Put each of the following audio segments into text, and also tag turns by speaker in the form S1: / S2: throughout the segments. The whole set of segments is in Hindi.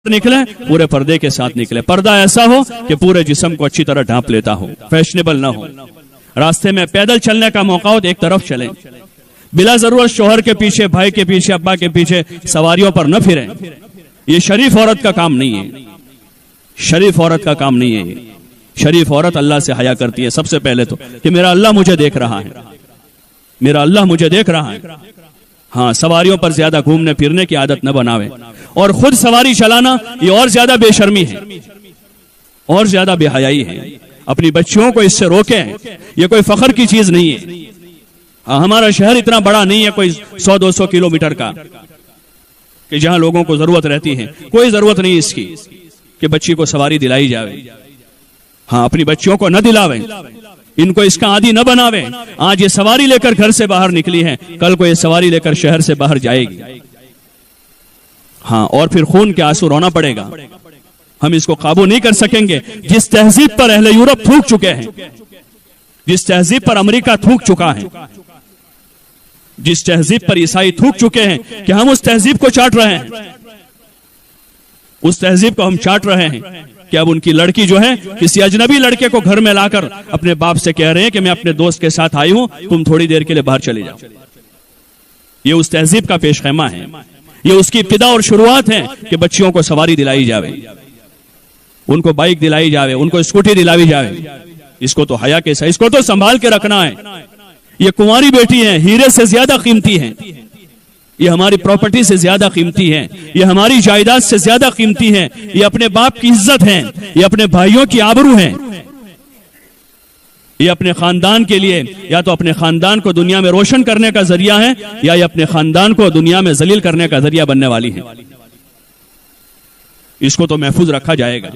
S1: निकले पूरे पर्दे के साथ निकले। पर्दा ऐसा हो कि पूरे जिस्म को अच्छी तरह ढांप लेता हो, फैशनेबल ना हो। रास्ते में पैदल चलने का मौका हो तो एक तरफ चलें, बिला जरूरत शोहर के पीछे, भाई के पीछे, अब्बा के पीछे सवारियों पर न फिरें। ये शरीफ औरत का काम नहीं है, शरीफ औरत का काम नहीं है। ये शरीफ औरत अल्लाह से हया करती है सबसे पहले तो, कि मेरा अल्लाह मुझे देख रहा है, मेरा अल्लाह मुझे देख रहा है। हाँ, सवारियों पर ज्यादा घूमने फिरने की आदत न बनावे, और खुद सवारी चलाना ये और ज्यादा बेशर्मी है, और ज्यादा बेहयाई है। अपनी बच्चियों को इससे रोकें, ये कोई फख्र की चीज नहीं है। हाँ, हमारा शहर इतना बड़ा नहीं है कोई 100-200 किलोमीटर का कि जहां लोगों को जरूरत रहती है। कोई जरूरत नहीं इसकी कि बच्ची को सवारी दिलाई जावे। हाँ, अपनी बच्चियों को न दिलावे, इनको इसका आदी न बनावे। आज ये सवारी लेकर घर से बाहर निकली है, कल को ये सवारी लेकर शहर से बाहर जाएगी। हाँ, और फिर खून के आंसू रोना पड़ेगा। हम इसको काबू नहीं कर सकेंगे। जिस तहजीब पर अहले यूरोप थूक चुके हैं, जिस तहजीब पर अमेरिका थूक चुका है, जिस तहजीब पर ईसाई थूक चुके हैं कि हम उस तहजीब को चाट रहे हैं, उस तहजीब को हम चाट रहे हैं कि अब उनकी लड़की जो है किसी अजनबी लड़के को घर में लाकर अपने बाप से कह रहे हैं कि मैं अपने दोस्त के साथ आई हूं, तुम थोड़ी देर के लिए बाहर चले जाओ। ये उस तहजीब का पेशखैमा है, ये उसकी इब्तिदा और शुरुआत है कि बच्चियों को सवारी दिलाई जावे, उनको बाइक दिलाई जावे, उनको स्कूटी दिलाई जावे। इसको तो हया के साथ, इसको तो संभाल के रखना है। ये कुंवारी बेटी है, हीरे से ज्यादा कीमती है, ये हमारी प्रॉपर्टी से ज्यादा कीमती है, ये हमारी जायदाद से ज्यादा कीमती है, ये अपने बाप की इज्जत है, ये अपने भाइयों की आबरू है, ये अपने खानदान के लिए या तो अपने खानदान को दुनिया में रोशन करने का जरिया है, या ये अपने खानदान को दुनिया में जलील करने का जरिया बनने वाली है। इसको तो महफूज रखा जाएगा।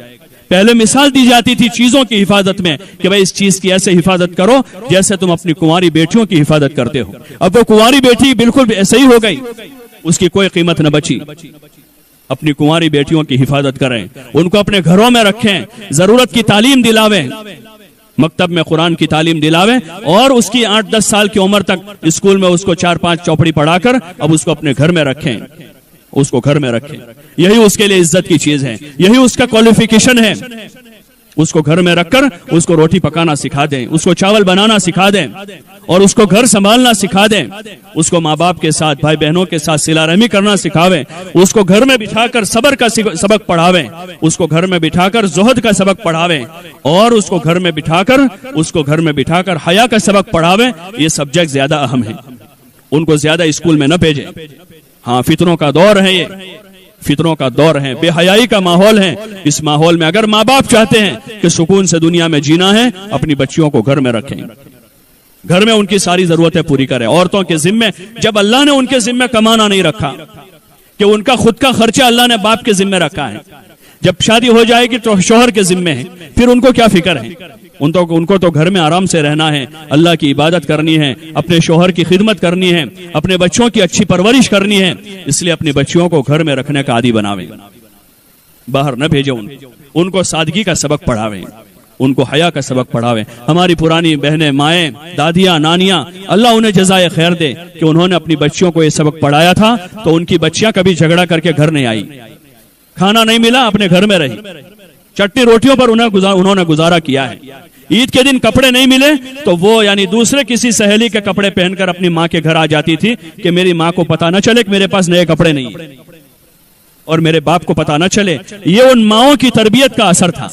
S1: पहले मिसाल दी जाती थी चीजों की हिफाजत में कि भाई इस चीज की ऐसे हिफाजत करो जैसे तुम अपनी कुंवारी बेटियों की हिफाजत करते हो। अब वो कुंवारी बेटी बिल्कुल ऐसे ही हो गई, उसकी कोई कीमत न बची। अपनी कुंवारी बेटियों की हिफाजत करें, उनको अपने घरों में रखें, जरूरत की तालीम दिलावें, मकतब में कुरान की तालीम दिलावें, और उसकी 8-10 साल की उम्र तक स्कूल में उसको 4-5 चौपड़ी पढ़ाकर अब उसको अपने घर में रखें, उसको घर में रखें। यही उसके लिए इज्जत की चीज है, यही उसका क्वालिफिकेशन है। उसको घर में रखकर उसको रोटी पकाना सिखा दें, उसको चावल बनाना सिखा दें, और उसको घर संभालना सिखा दें। उसको माँ बाप के साथ, भाई बहनों के साथ सिला रहमी करना सिखावें। उसको घर में बिठाकर सब्र का सबक पढ़ावें, उसको घर में बिठाकर ज़ुहद का सबक पढ़ावें, और उसको घर में बिठाकर हया का सबक पढ़ावें। ये सब्जेक्ट ज्यादा अहम है, उनको ज्यादा स्कूल में न भेजें। हाँ, फितरों का दौर है, ये फितरों का दौर है, बेहयाई का माहौल है। इस माहौल में अगर माँ बाप चाहते हैं कि सुकून से दुनिया में जीना है, अपनी बच्चियों को घर में रखें, घर में उनकी सारी जरूरतें पूरी करें। औरतों के जिम्मे, जब अल्लाह ने उनके जिम्मे कमाना नहीं रखा, कि उनका खुद का खर्चा अल्लाह ने बाप के जिम्मे रखा है, जब शादी हो जाएगी तो शौहर के जिम्मे है, फिर उनको क्या फिक्र है? उनको तो घर में आराम से रहना है, अल्लाह की इबादत करनी है, अपने शौहर की खिदमत करनी है, अपने बच्चों की अच्छी परवरिश करनी है। इसलिए अपनी बच्चियों को घर में रखने का आदी बनावें, बाहर न भेजें, उनको सादगी का सबक पढ़ावें, उनको हया का सबक पढ़ावें। हमारी पुरानी बहनें, माएँ, दादियाँ, नानियाँ, अल्लाह उन्हें जज़ाए खैर दे कि उन्होंने अपनी बच्चियों को ये सबक पढ़ाया था, तो उनकी बच्चियां कभी झगड़ा करके घर नहीं आई, खाना नहीं मिला अपने घर में रही, चट्टी रोटियों पर उन्होंने गुजारा किया है। ईद के दिन कपड़े नहीं मिले तो वो यानी दूसरे किसी सहेली के कपड़े पहनकर अपनी माँ के घर आ जाती थी कि मेरी माँ को पता न चले कि मेरे पास नए कपड़े नहीं है, और मेरे बाप को पता न चले। ये उन माओं की तरबियत का असर था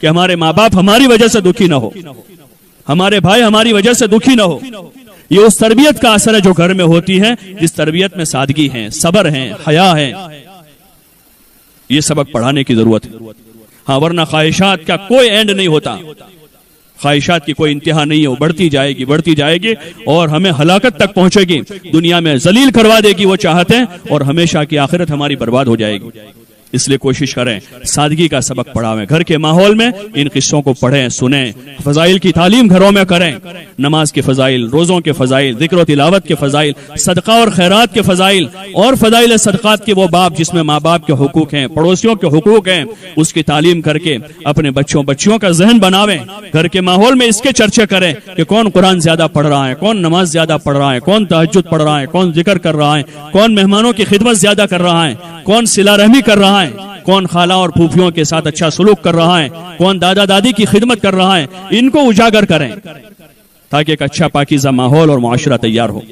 S1: कि हमारे माँ बाप हमारी वजह से दुखी न हो, हमारे भाई हमारी वजह से दुखी न हो। ये उस तरबियत का असर है जो घर में होती है, जिस तरबियत में सादगी है, सब्र है, हया है। ये सबक पढ़ाने की जरूरत है। हाँ, वरना ख्वाहिशात का कोई एंड नहीं होता, ख्वाहिशात की कोई इंतहा नहीं है, वो बढ़ती जाएगी और हमें हलाकत तक पहुंचेगी, दुनिया में जलील करवा देगी वो चाहते हैं, और हमेशा की आखिरत हमारी बर्बाद हो जाएगी। इसलिए कोशिश करें सादगी का सबक पढ़ावें, घर के माहौल में इन किस्सों को पढ़ें, सुनें, फजाइल की तालीम घरों में करें, नमाज के फजाइल, रोजों के फजाइल, जिक्र तिलावत के फजाइल, सदका और खैरात के फजाइल, और फजाइल सदकात के वो बाब जिसमें माँ बाप के हुकूक हैं, पड़ोसियों के हुकूक हैं, उसकी तालीम करके अपने बच्चों का जहन बनावें। घर के माहौल में इसके चर्चे करें कि कौन कुरान ज्यादा पढ़ रहा है, कौन नमाज ज्यादा पढ़ रहा है, कौन तहज्जुद पढ़ रहा है, कौन जिक्र कर रहा है, कौन मेहमानों की खिदमत ज्यादा कर रहा है, कौन सिला रहमी कर रहा है। कौन खाला और फूफियों के साथ अच्छा सलूक कर रहा है, कौन दादा दादी की खिदमत कर रहा है, इनको उजागर करें ताकि एक अच्छा पाकीज़ा माहौल और मुआशरा तैयार हो।